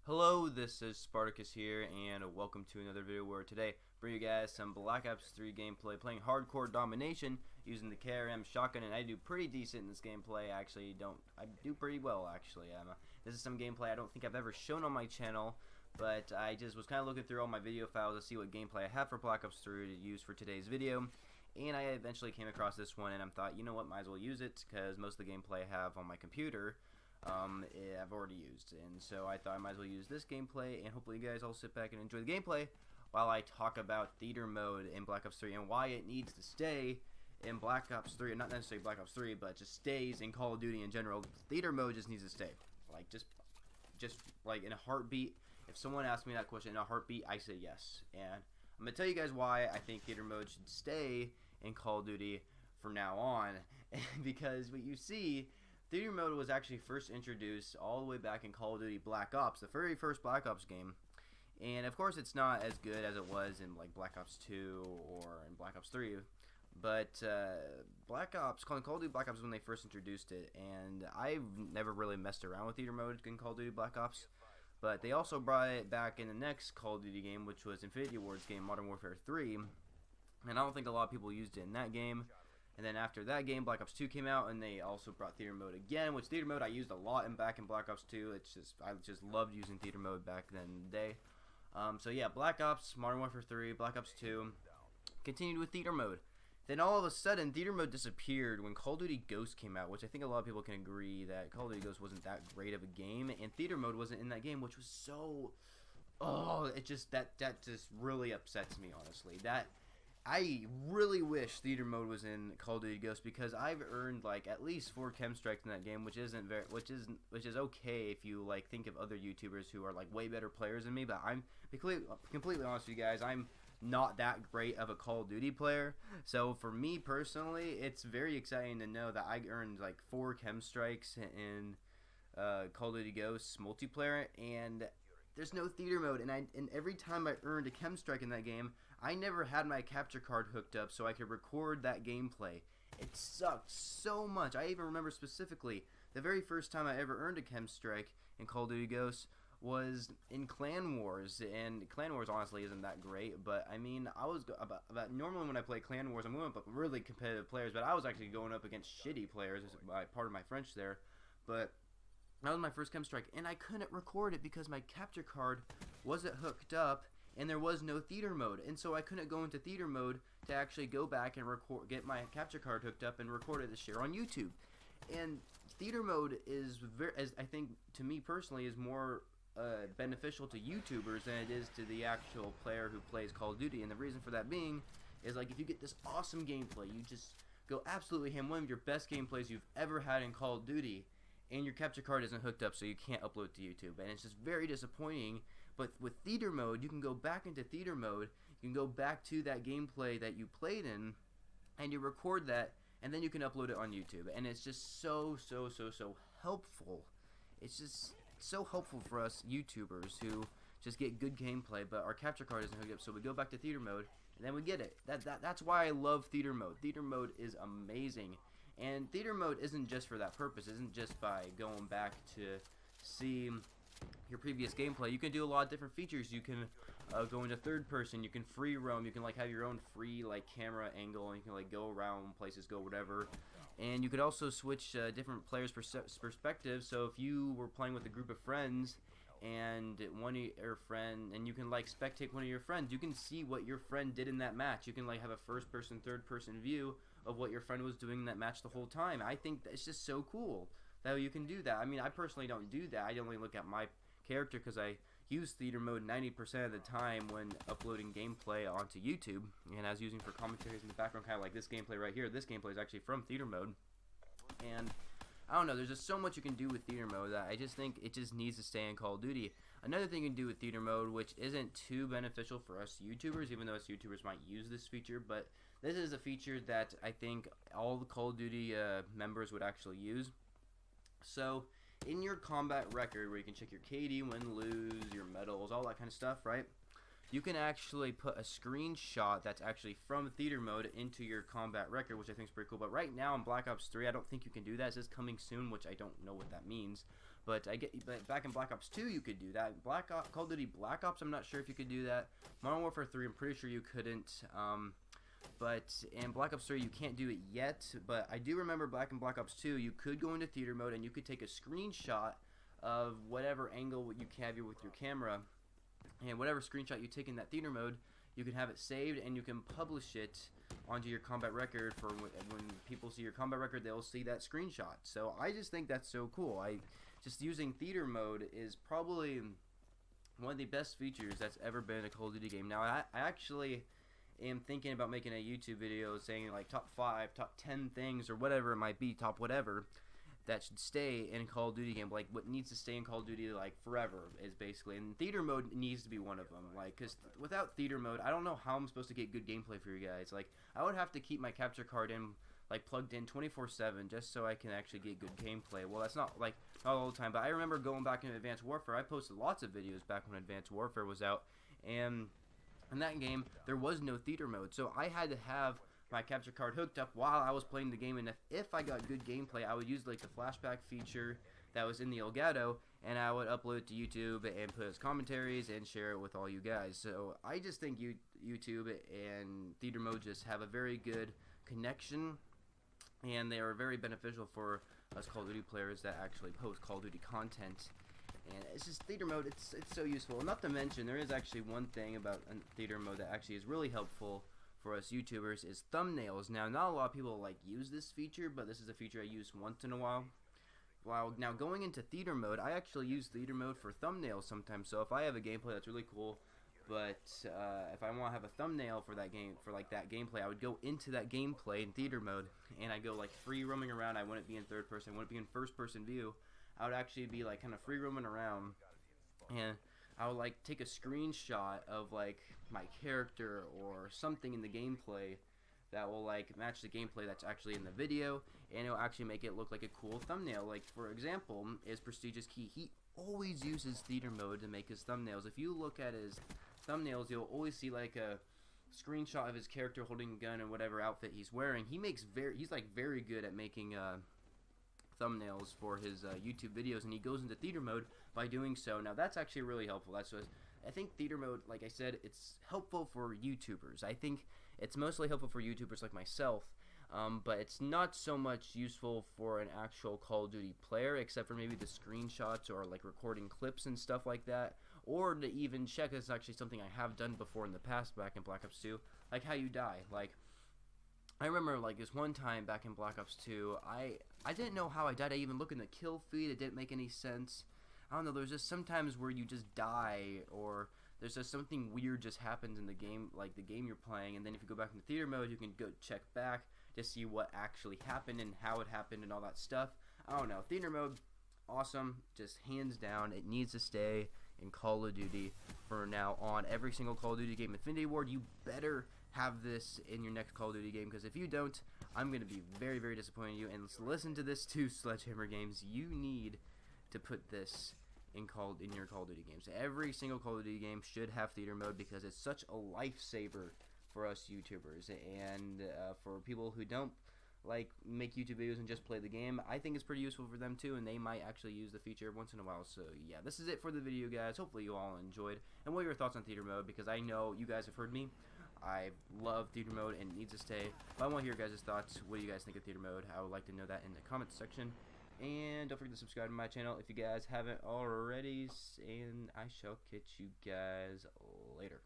Hello, this is Spartacus here, and welcome to another video where today I bring you guys some Black Ops 3 gameplay playing hardcore domination using the KRM shotgun, and I do pretty decent in this gameplay. I do pretty well actually. This is some gameplay I don't think I've ever shown on my channel, but I just was kind of looking through all my video files to see what gameplay I have for Black Ops 3 to use for today's video. And I eventually came across this one, and I thought, you know what, might as well use it because most of the gameplay I have on my computer I've already used, and so I thought I might as well use this gameplay, and hopefully you guys all sit back and enjoy the gameplay while I talk about theater mode in Black Ops 3 and why it needs to stay in Black Ops 3, and not necessarily Black Ops 3, but just stays in Call of Duty in general. Theater mode just needs to stay, like just like in a heartbeat. If someone asked me that question in a heartbeat, I say yes, and I'm gonna tell you guys why I think theater mode should stay in Call of Duty from now on, because what you see. Theater mode was actually first introduced all the way back in Call of Duty Black Ops, the very first Black Ops game. And of course it's not as good as it was in like Black Ops 2 or in Black Ops 3. But Call of Duty Black Ops was when they first introduced it, and I've never really messed around with theater mode in Call of Duty Black Ops. But they also brought it back in the next Call of Duty game, which was Infinity Ward's game, Modern Warfare 3. And I don't think a lot of people used it in that game. And then after that game, Black Ops 2 came out, and they also brought theater mode again, which theater mode I used a lot back in Black Ops 2. I just loved using theater mode back then in the day. So yeah, Black Ops, Modern Warfare 3, Black Ops 2 continued with theater mode. Then all of a sudden, theater mode disappeared when Call of Duty Ghosts came out, which I think a lot of people can agree that Call of Duty Ghosts wasn't that great of a game, and theater mode wasn't in that game, which was so, that just really upsets me, honestly. I really wish theater mode was in Call of Duty Ghosts, because I've earned like at least 4 chem strikes in that game, which is okay if you like think of other YouTubers who are like way better players than me. But I'm completely honest with you guys, I'm not that great of a Call of Duty player. So for me personally, it's very exciting to know that I earned like 4 chem strikes in Call of Duty Ghosts multiplayer, and there's no theater mode, and every time I earned a chem strike in that game, I never had my capture card hooked up so I could record that gameplay. It sucked so much. I even remember specifically the very first time I ever earned a chem strike in Call of Duty Ghosts was in Clan Wars, and Clan Wars honestly isn't that great, but I mean, I was normally when I play Clan Wars, I'm going up with really competitive players, but I was actually going up against shitty players, as part of my French there, but that was my first chem strike, and I couldn't record it because my capture card wasn't hooked up, and there was no theater mode, and so I couldn't go into theater mode to actually go back and get my capture card hooked up and record it to share on YouTube. And theater mode is I think to me personally is more beneficial to YouTubers than it is to the actual player who plays Call of Duty. And the reason for that being is, like, if you get this awesome gameplay, you just go absolutely ham, one of your best gameplays you've ever had in Call of Duty, and your capture card isn't hooked up, so you can't upload to YouTube, and it's just very disappointing. But with theater mode, you can go back into theater mode, you can go back to that gameplay that you played in, and you record that, and then you can upload it on YouTube, and it's just so helpful. It's just so helpful for us YouTubers who just get good gameplay, but our capture card isn't hooked up, so we go back to theater mode, and then we get it. That's why I love theater mode. Theater mode is amazing. And theater mode isn't just for that purpose. It isn't just by going back to see your previous gameplay. You can do a lot of different features. You can go into third person. You can free roam. You can like have your own free like camera angle, and you can like go around places, go whatever. And you could also switch different players' perspectives. So if you were playing with a group of friends, and and you can like spectate one of your friends, you can see what your friend did in that match. You can like have a first person, third person view of what your friend was doing in that match the whole time. I think that it's just so cool that you can do that. I mean, I personally don't do that. I only look at my character because I use theater mode 90% of the time when uploading gameplay onto YouTube, and I was using for commentaries in the background, kind of like this gameplay right here. This gameplay is actually from theater mode, and I don't know, there's just so much you can do with theater mode that I just think it just needs to stay in Call of Duty. Another thing you can do with theater mode, which isn't too beneficial for us YouTubers, even though us YouTubers might use this feature, but this is a feature that I think all the Call of Duty members would actually use. So, in your combat record, where you can check your KD, win, lose, your medals, all that kind of stuff, right? You can actually put a screenshot that's actually from theater mode into your combat record, which I think is pretty cool. But right now in Black Ops 3, I don't think you can do that. It says coming soon, which I don't know what that means. But back in Black Ops 2 you could do that. Call of Duty Black Ops, I'm not sure if you could do that. Modern Warfare 3, I'm pretty sure you couldn't. But in Black Ops 3 you can't do it yet. But I do remember Black Ops 2 you could go into theater mode and you could take a screenshot of whatever angle you have with your camera, and whatever screenshot you take in that theater mode, you can have it saved and you can publish it onto your combat record. For when people see your combat record, they'll see that screenshot. So I just think that's so cool. Just using theater mode is probably one of the best features that's ever been in a Call of Duty game. Now I actually am thinking about making a YouTube video saying like top 5, top 10 things or whatever it might be, top whatever, that should stay in a Call of Duty game, like what needs to stay in Call of Duty like forever is basically, and theater mode needs to be one of them. Like, cause without theater mode, I don't know how I'm supposed to get good gameplay for you guys. Like, I would have to keep my capture card in, like plugged in 24/7 just so I can actually get good gameplay. Well, that's not like not all the time, but I remember going back into Advanced Warfare. I posted lots of videos back when Advanced Warfare was out, and in that game there was no theater mode, so I had to have my capture card hooked up while I was playing the game, and if I got good gameplay, I would use like the flashback feature that was in the Elgato, and I would upload it to YouTube and put as commentaries and share it with all you guys. So I just think YouTube and theater mode just have a very good connection, and they are very beneficial for us Call of Duty players that actually post Call of Duty content. And it's just theater mode, it's so useful. Not to mention, there is actually one thing about theater mode that actually is really helpful for us YouTubers is thumbnails. Now, not a lot of people like use this feature, but this is a feature I use once in a while. Now going into theater mode, I actually use theater mode for thumbnails sometimes. So if I have a gameplay that's really cool, but if I want to have a thumbnail for that game, for like that gameplay, I would go into that gameplay in theater mode, and I go like free roaming around. I wouldn't be in third person, I wouldn't be in first person view. I would actually be like kind of free roaming around, and I would like take a screenshot of like my character or something in the gameplay that will like match the gameplay that's actually in the video, and it'll actually make it look like a cool thumbnail. Like, for example, is Prestigious Key. He always uses theater mode to make his thumbnails. If you look at his thumbnails, you'll always see like a screenshot of his character holding a gun and whatever outfit he's wearing. He's like very good at making thumbnails for his YouTube videos, and he goes into theater mode by doing so. Now that's actually really helpful. That's what I think theater mode, like I said, it's helpful for YouTubers. I think it's mostly helpful for YouTubers like myself, but it's not so much useful for an actual Call of Duty player, except for maybe the screenshots or like recording clips and stuff like that, or to even check. It's actually something I have done before in the past back in Black Ops 2, like how you die. Like, I remember like this one time back in Black Ops 2, I didn't know how I died. I even looked in the kill feed, it didn't make any sense. I don't know, there's just sometimes where you just die, or there's just something weird just happens in the game, like the game you're playing, and then if you go back into theater mode, you can go check back to see what actually happened and how it happened and all that stuff. I don't know, theater mode, awesome, just hands down, it needs to stay in Call of Duty for now on. Every single Call of Duty game. Infinity Ward, you better have this in your next Call of Duty game, because if you don't, I'm going to be very, very disappointed in you. And listen to this too, Sledgehammer Games, you need to put this in your Call of Duty games. Every single Call of Duty game should have theater mode, because it's such a lifesaver for us YouTubers, and for people who don't like make YouTube videos and just play the game, I think it's pretty useful for them too, and they might actually use the feature once in a while. So yeah, this is it for the video, guys. Hopefully you all enjoyed, and what are your thoughts on theater mode, because I know you guys have heard me. I love theater mode and it needs to stay, but I want to hear your guys' thoughts. What do you guys think of theater mode? I would like to know that in the comments section. And don't forget to subscribe to my channel if you guys haven't already, and I shall catch you guys later.